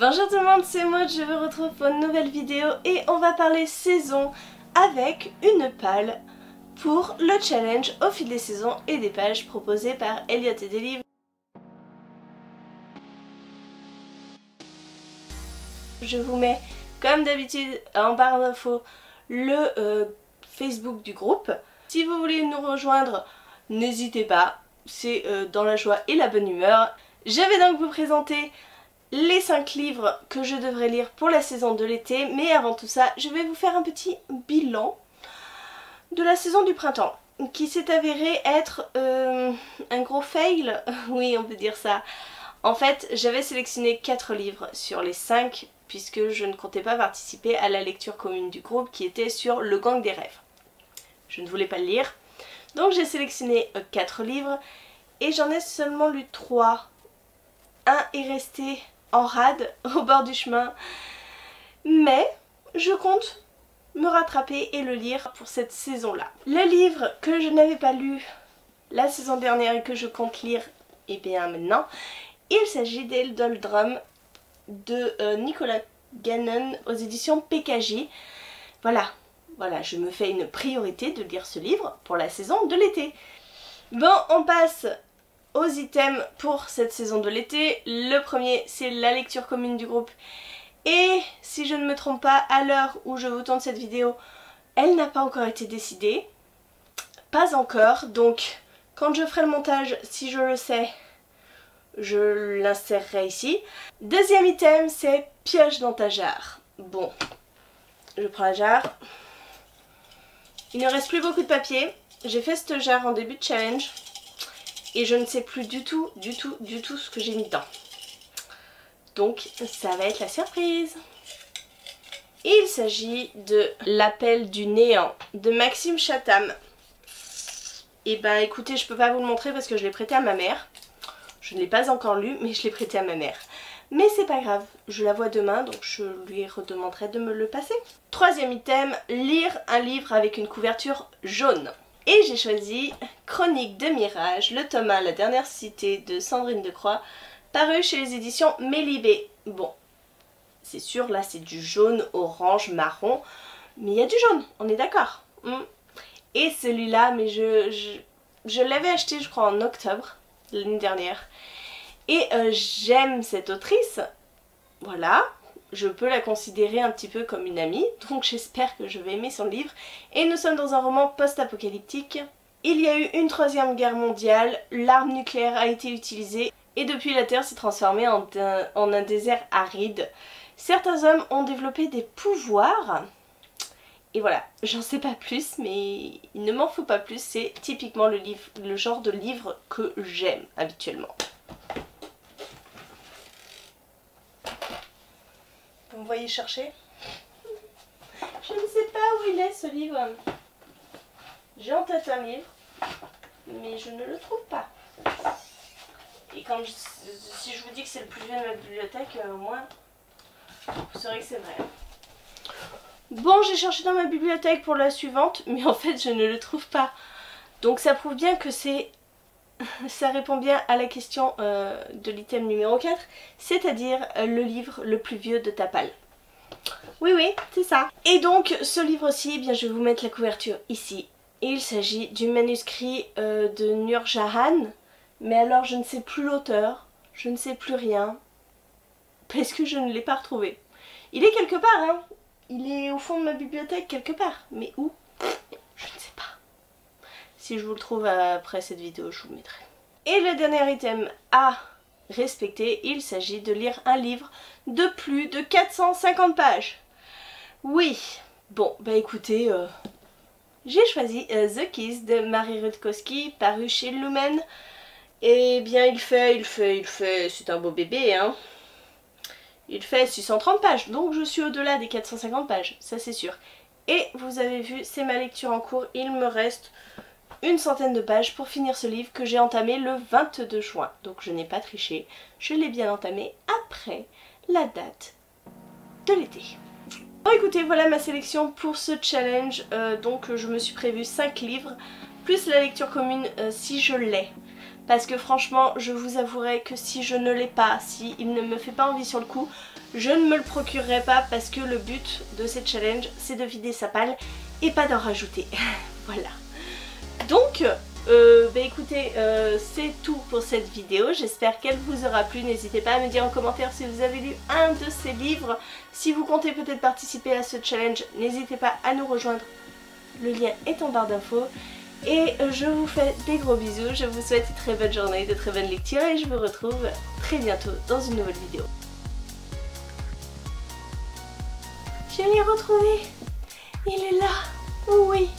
Bonjour tout le monde, c'est Maud, je vous retrouve pour une nouvelle vidéo et on va parler saison avec une palle pour le challenge au fil des saisons et des pages proposé par Elliot et des livres. Je vous mets comme d'habitude en barre d'infos le Facebook du groupe. Si vous voulez nous rejoindre, n'hésitez pas, c'est dans la joie et la bonne humeur. Je vais donc vous présenter les 5 livres que je devrais lire pour la saison de l'été, mais avant tout ça, je vais vous faire un petit bilan de la saison du printemps, qui s'est avéré être un gros fail, oui on peut dire ça. En fait, j'avais sélectionné 4 livres sur les 5, puisque je ne comptais pas participer à la lecture commune du groupe qui était sur Le Gang des rêves. Je ne voulais pas le lire, donc j'ai sélectionné 4 livres, et j'en ai seulement lu 3. Un est resté en rade au bord du chemin, mais je compte me rattraper et le lire pour cette saison là. Le livre que je n'avais pas lu la saison dernière et que je compte lire et bien maintenant, il s'agit d'Eldoldrum de Nicolas Gannon aux éditions PKJ. Voilà, je me fais une priorité de lire ce livre pour la saison de l'été. Bon, on passe aux items pour cette saison de l'été. Le premier, c'est la lecture commune du groupe. Et si je ne me trompe pas, à l'heure où je vous tourne cette vidéo, elle n'a pas encore été décidée. Pas encore, donc quand je ferai le montage, si je le sais, je l'insérerai ici. Deuxième item, c'est pioche dans ta jarre. Bon, je prends la jarre. Il ne reste plus beaucoup de papier. J'ai fait cette jarre en début de challenge. Et je ne sais plus du tout ce que j'ai mis dedans. Donc ça va être la surprise. Il s'agit de L'appel du néant de Maxime Chatham. Et ben écoutez, je peux pas vous le montrer parce que je l'ai prêté à ma mère. Je ne l'ai pas encore lu, mais je l'ai prêté à ma mère. Mais c'est pas grave, je la vois demain, donc je lui redemanderai de me le passer. Troisième item, lire un livre avec une couverture jaune. Et j'ai choisi Chronique de Mirage, le tome 1, La dernière cité de Sandrine Decroix, paru chez les éditions Mélibé. Bon, c'est sûr, là c'est du jaune, orange, marron, mais il y a du jaune, on est d'accord. Et celui-là, mais je l'avais acheté je crois en octobre, l'année dernière. Et j'aime cette autrice, voilà. Je peux la considérer un petit peu comme une amie, donc j'espère que je vais aimer son livre. Et nous sommes dans un roman post-apocalyptique. Il y a eu une 3e guerre mondiale, l'arme nucléaire a été utilisée, et depuis la Terre s'est transformée en un désert aride. Certains hommes ont développé des pouvoirs, et voilà, j'en sais pas plus, mais il ne m'en faut pas plus, c'est typiquement le genre de livre que j'aime habituellement. Vous me voyez chercher? Je ne sais pas où il est ce livre. J'ai en tête un livre, mais je ne le trouve pas. Et quand si je vous dis que c'est le plus vieux de ma bibliothèque, au moins vous saurez que c'est vrai. Bon, j'ai cherché dans ma bibliothèque pour la suivante, mais en fait je ne le trouve pas. Donc ça prouve bien que ça répond bien à la question de l'item numéro 4, c'est-à-dire le livre le plus vieux de ta palle. Oui, c'est ça. Et donc, ce livre-ci, eh bien, je vais vous mettre la couverture ici. Et il s'agit du manuscrit de Nurjahan, mais alors je ne sais plus l'auteur, je ne sais plus rien, parce que je ne l'ai pas retrouvé. Il est quelque part, hein. Il est au fond de ma bibliothèque quelque part, mais où? Je ne sais pas. Si je vous le trouve après cette vidéo, je vous le mettrai. Et le dernier item à respecter, il s'agit de lire un livre de plus de 450 pages. Oui, bon, bah écoutez, j'ai choisi The Kiss de Marie Rutkowski, paru chez Lumen. Et bien il fait, c'est un beau bébé, hein. Il fait 630 pages, donc je suis au-delà des 450 pages, ça c'est sûr. Et vous avez vu, c'est ma lecture en cours, il me reste une centaine de pages pour finir ce livre que j'ai entamé le 22 juin. Donc je n'ai pas triché, je l'ai bien entamé après la date de l'été. Bon écoutez, voilà ma sélection pour ce challenge. Donc je me suis prévu 5 livres, plus la lecture commune si je l'ai. Parce que franchement, je vous avouerai que si je ne l'ai pas, si il ne me fait pas envie sur le coup, je ne me le procurerai pas parce que le but de cette challenge c'est de vider sa palle et pas d'en rajouter. Voilà. Donc écoutez, c'est tout pour cette vidéo, j'espère qu'elle vous aura plu. N'hésitez pas à me dire en commentaire si vous avez lu un de ces livres. Si vous comptez peut-être participer à ce challenge, n'hésitez pas à nous rejoindre, le lien est en barre d'infos. Et je vous fais des gros bisous, je vous souhaite une très bonne journée, de très bonnes lectures et je vous retrouve très bientôt dans une nouvelle vidéo. Je l'ai retrouvé, il est là, oui.